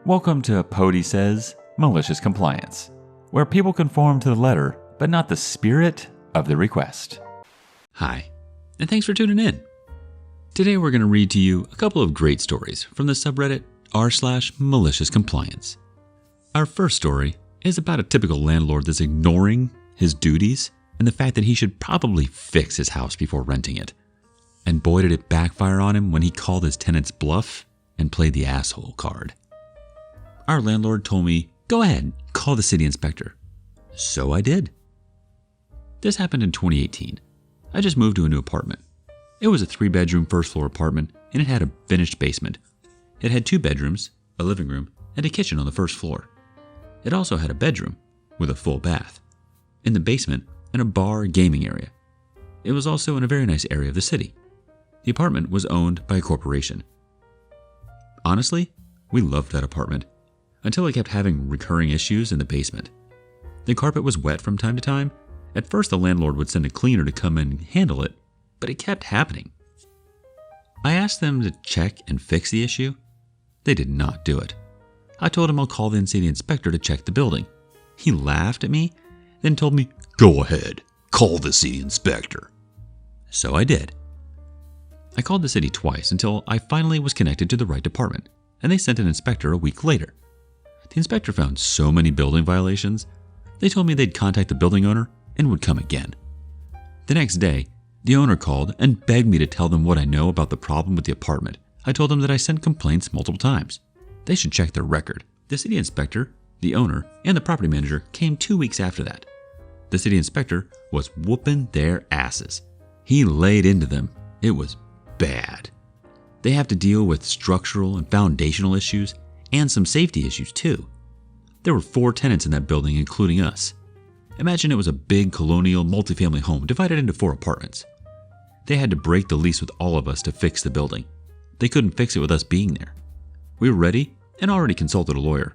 Welcome to Pody Says Malicious Compliance, where people conform to the letter, but not the spirit of the request. Hi, and thanks for tuning in. Today we're going to read to you a couple of great stories from the subreddit r/MaliciousCompliance. Our first story is about a typical landlord that's ignoring his duties and the fact that he should probably fix his house before renting it. And boy did it backfire on him when he called his tenants bluff and played the asshole card. Our landlord told me, "Go ahead, call the city inspector." So I did. This happened in 2018. I just moved to a new apartment. It was a 3-bedroom first-floor apartment, and it had a finished basement. It had 2 bedrooms, a living room, and a kitchen on the first floor. It also had a bedroom with a full bath. In the basement, and a bar gaming area. It was also in a very nice area of the city. The apartment was owned by a corporation. Honestly, we loved that apartment, until it kept having recurring issues in the basement. The carpet was wet from time to time. At first, the landlord would send a cleaner to come and handle it, but it kept happening. I asked them to check and fix the issue. They did not do it. I told him I'll call the city inspector to check the building. He laughed at me, then told me, "Go ahead, call the city inspector." So I did. I called the city twice until I finally was connected to the right department, and they sent an inspector a week later. The inspector found so many building violations, they told me they'd contact the building owner and would come again. The next day, the owner called and begged me to tell them what I know about the problem with the apartment. I told them that I sent complaints multiple times. They should check their record. The city inspector, the owner, and the property manager came 2 weeks after that. The city inspector was whooping their asses. He laid into them. It was bad. They have to deal with structural and foundational issues and some safety issues too. There were 4 tenants in that building, including us. Imagine it was a big colonial multifamily home divided into 4 apartments. They had to break the lease with all of us to fix the building. They couldn't fix it with us being there. We were ready and already consulted a lawyer.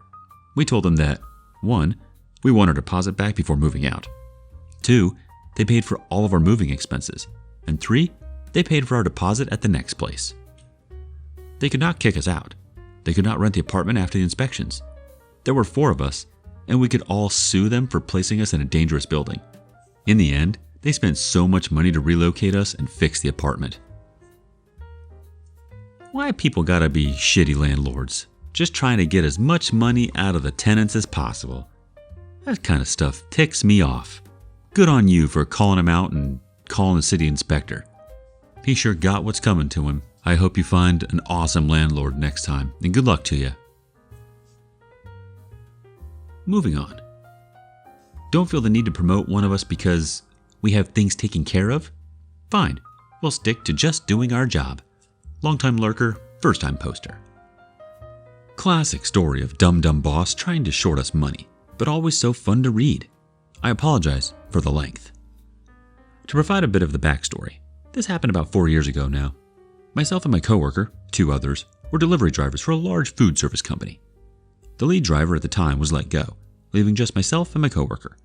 We told them that 1, we want our deposit back before moving out. 2, they paid for all of our moving expenses. And 3, they paid for our deposit at the next place. They could not kick us out. They could not rent the apartment after the inspections. There were 4 of us, and we could all sue them for placing us in a dangerous building. In the end, they spent so much money to relocate us and fix the apartment. Why people gotta be shitty landlords, just trying to get as much money out of the tenants as possible? That kind of stuff ticks me off. Good on you for calling him out and calling the city inspector. He sure got what's coming to him. I hope you find an awesome landlord next time, and good luck to you. Moving on. Don't feel the need to promote one of us because we have things taken care of? Fine, we'll stick to just doing our job. Long-time lurker, first-time poster. Classic story of dumb boss trying to short us money, but always so fun to read. I apologize for the length. To provide a bit of the backstory, this happened about 4 years ago now. Myself and my coworker, 2 others, were delivery drivers for a large food service company. The lead driver at the time was let go, leaving just myself and my coworker.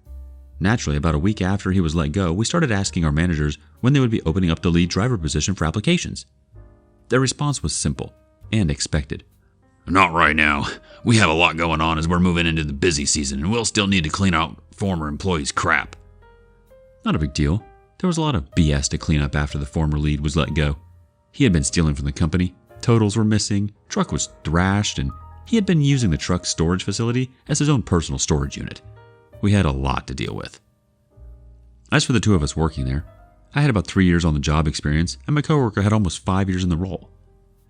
Naturally, about a week after he was let go, we started asking our managers when they would be opening up the lead driver position for applications. Their response was simple and expected. "Not right now. We have a lot going on as we're moving into the busy season, and we'll still need to clean out former employees' crap." Not a big deal. There was a lot of BS to clean up after the former lead was let go. He had been stealing from the company, totals were missing, truck was thrashed, and he had been using the truck's storage facility as his own personal storage unit. We had a lot to deal with. As for the 2 of us working there, I had about 3 years on the job experience, and my coworker had almost 5 years in the role.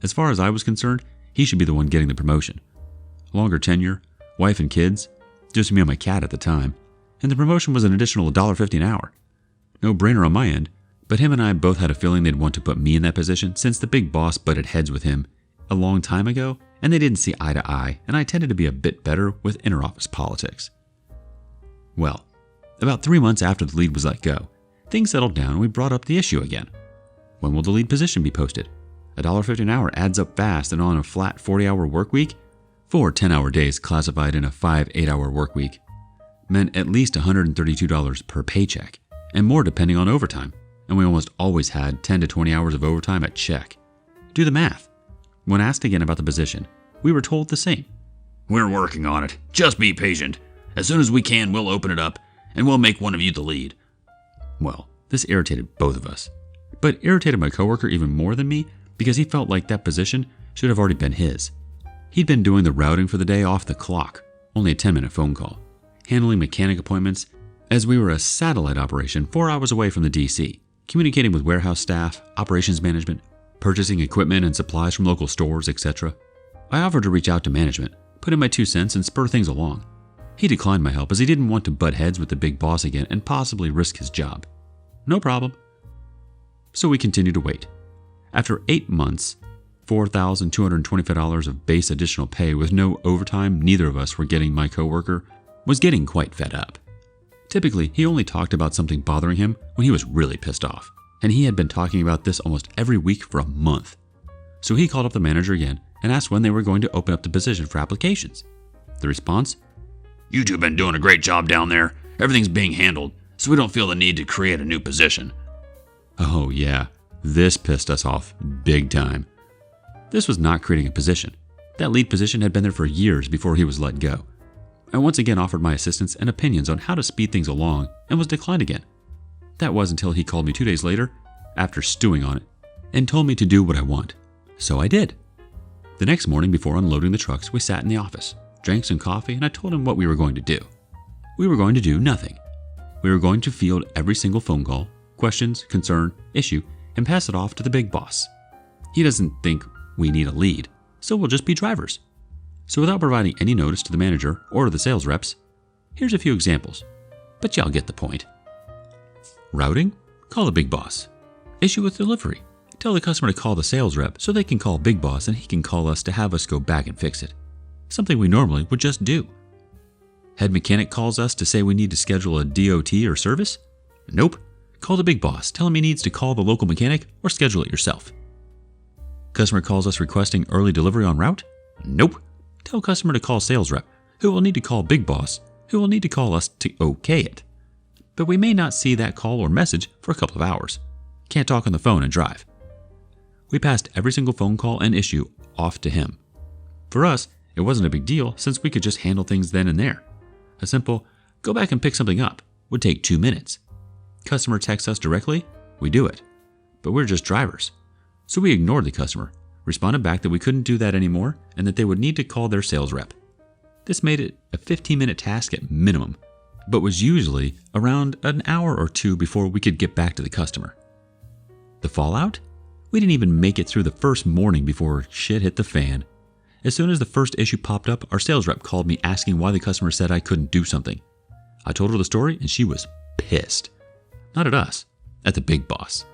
As far as I was concerned, he should be the one getting the promotion. Longer tenure, wife and kids, just me and my cat at the time, and the promotion was an additional $1.50 an hour. No brainer on my end, but him and I both had a feeling they'd want to put me in that position since the big boss butted heads with him a long time ago, and they didn't see eye to eye, and I tended to be a bit better with inter-office politics. Well, about 3 months after the lead was let go, things settled down and we brought up the issue again. When will the lead position be posted? $1.50 an hour adds up fast, and on a flat 40-hour work week, 4 10-hour days classified in a 5 8-hour work week, meant at least $132 per paycheck, and more depending on overtime, and we almost always had 10 to 20 hours of overtime at check. Do the math. When asked again about the position, we were told the same. We're working on it. Just be patient. As soon as we can, we'll open it up, and we'll make one of you the lead. Well, this irritated both of us, but irritated my coworker even more than me because he felt like that position should have already been his. He'd been doing the routing for the day off the clock, only a 10-minute phone call, handling mechanic appointments, as we were a satellite operation 4 hours away from the DC, communicating with warehouse staff, operations management, purchasing equipment and supplies from local stores, etc. I offered to reach out to management, put in my 2 cents, and spur things along. He declined my help as he didn't want to butt heads with the big boss again and possibly risk his job. No problem. So we continued to wait. After 8 months, $4,225 of base additional pay with no overtime neither of us were getting, my coworker was getting quite fed up. Typically, he only talked about something bothering him when he was really pissed off, and he had been talking about this almost every week for a month. So he called up the manager again and asked when they were going to open up the position for applications. The response? You two have been doing a great job down there. Everything's being handled, so we don't feel the need to create a new position. Oh yeah, this pissed us off big time. This was not creating a position. That lead position had been there for years before he was let go. I once again offered my assistance and opinions on how to speed things along and was declined again. That was until he called me 2 days later, after stewing on it, and told me to do what I want. So I did. The next morning before unloading the trucks, we sat in the office, drank some coffee, and I told him what we were going to do. We were going to do nothing. We were going to field every single phone call, questions, concern, issue, and pass it off to the big boss. He doesn't think we need a lead, so we'll just be drivers. So without providing any notice to the manager or to the sales reps, here's a few examples, but y'all get the point. Routing? Call the big boss. Issue with delivery. Tell the customer to call the sales rep so they can call big boss and he can call us to have us go back and fix it. Something we normally would just do. Head mechanic calls us to say we need to schedule a DOT or service? Nope. Call the big boss. Tell him he needs to call the local mechanic or schedule it yourself. Customer calls us requesting early delivery on route? Nope. Tell customer to call sales rep, who will need to call big boss, who will need to call us to okay it. But we may not see that call or message for a couple of hours. Can't talk on the phone and drive. We passed every single phone call and issue off to him. For us, it wasn't a big deal since we could just handle things then and there. A simple, go back and pick something up, would take 2 minutes. Customer texts us directly, we do it. But we're just drivers. So we ignored the customer, responded back that we couldn't do that anymore and that they would need to call their sales rep. This made it a 15-minute task at minimum, but was usually around an hour or 2 before we could get back to the customer. The fallout? We didn't even make it through the first morning before shit hit the fan. As soon as the first issue popped up, our sales rep called me asking why the customer said I couldn't do something. I told her the story and she was pissed. Not at us, at the big boss.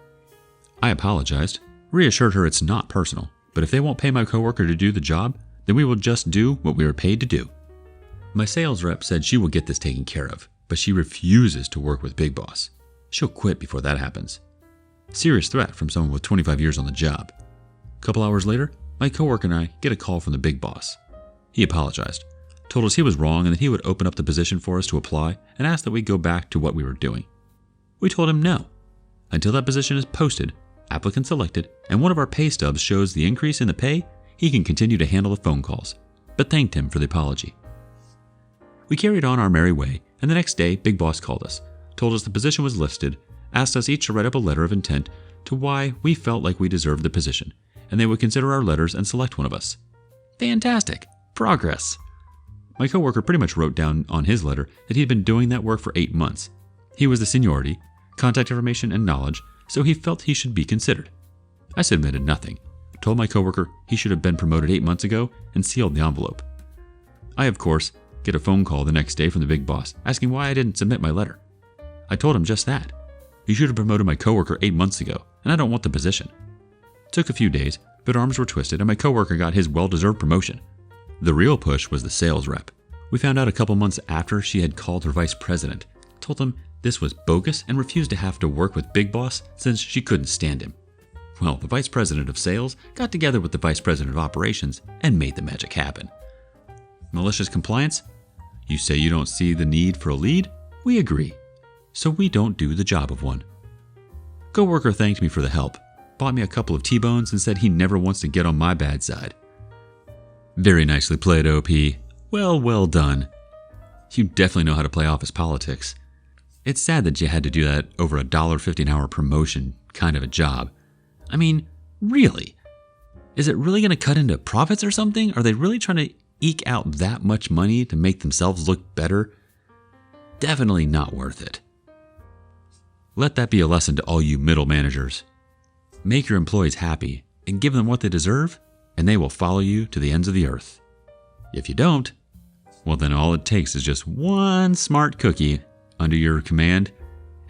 I apologized, reassured her it's not personal, but if they won't pay my coworker to do the job, then we will just do what we were paid to do. My sales rep said she will get this taken care of, but she refuses to work with big boss. She'll quit before that happens. Serious threat from someone with 25 years on the job. A couple hours later, my coworker and I get a call from the big boss. He apologized, told us he was wrong and that he would open up the position for us to apply and asked that we go back to what we were doing. We told him no. Until that position is posted, applicant selected, and one of our pay stubs shows the increase in the pay, he can continue to handle the phone calls, but thanked him for the apology. We carried on our merry way, and the next day, Big Boss called us, told us the position was listed, asked us each to write up a letter of intent to why we felt like we deserved the position, and they would consider our letters and select one of us. Fantastic! Progress! My coworker pretty much wrote down on his letter that he had been doing that work for 8 months. He was the seniority, contact information, and knowledge, so he felt he should be considered. I submitted nothing, told my coworker he should have been promoted 8 months ago, and sealed the envelope. I, of course, get a phone call the next day from the big boss asking why I didn't submit my letter. I told him just that. You should have promoted my coworker 8 months ago, and I don't want the position. Took a few days, but arms were twisted and my coworker got his well-deserved promotion. The real push was the sales rep. We found out a couple months after she had called her vice president, told him this was bogus and refused to have to work with Big Boss since she couldn't stand him. Well, the vice president of sales got together with the vice president of operations and made the magic happen. Malicious compliance? You say you don't see the need for a lead? We agree. So we don't do the job of one. Coworker thanked me for the help, bought me a couple of T-bones and said he never wants to get on my bad side. Very nicely played, OP. Well done. You definitely know how to play office politics. It's sad that you had to do that over a $1.50 an hour promotion kind of a job. I mean, really? Is it really going to cut into profits or something? Are they really trying to eke out that much money to make themselves look better? Definitely not worth it. Let that be a lesson to all you middle managers. Make your employees happy and give them what they deserve, and they will follow you to the ends of the earth. If you don't, well, then all it takes is just one smart cookie under your command,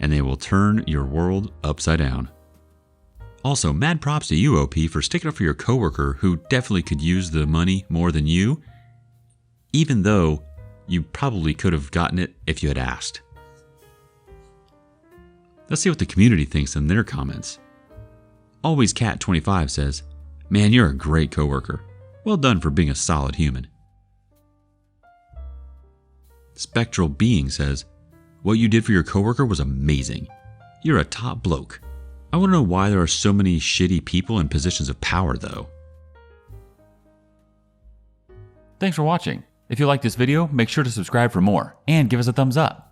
and they will turn your world upside down. Also, mad props to you, OP, for sticking up for your coworker who definitely could use the money more than you, even though you probably could have gotten it if you had asked. Let's see what the community thinks in their comments. AlwaysCat25 says, "Man, you're a great coworker. Well done for being a solid human." Spectral Being says, "What you did for your coworker was amazing. You're a top bloke. I want to know why there are so many shitty people in positions of power, though." Thanks for watching. If you like this video, make sure to subscribe for more and give us a thumbs up.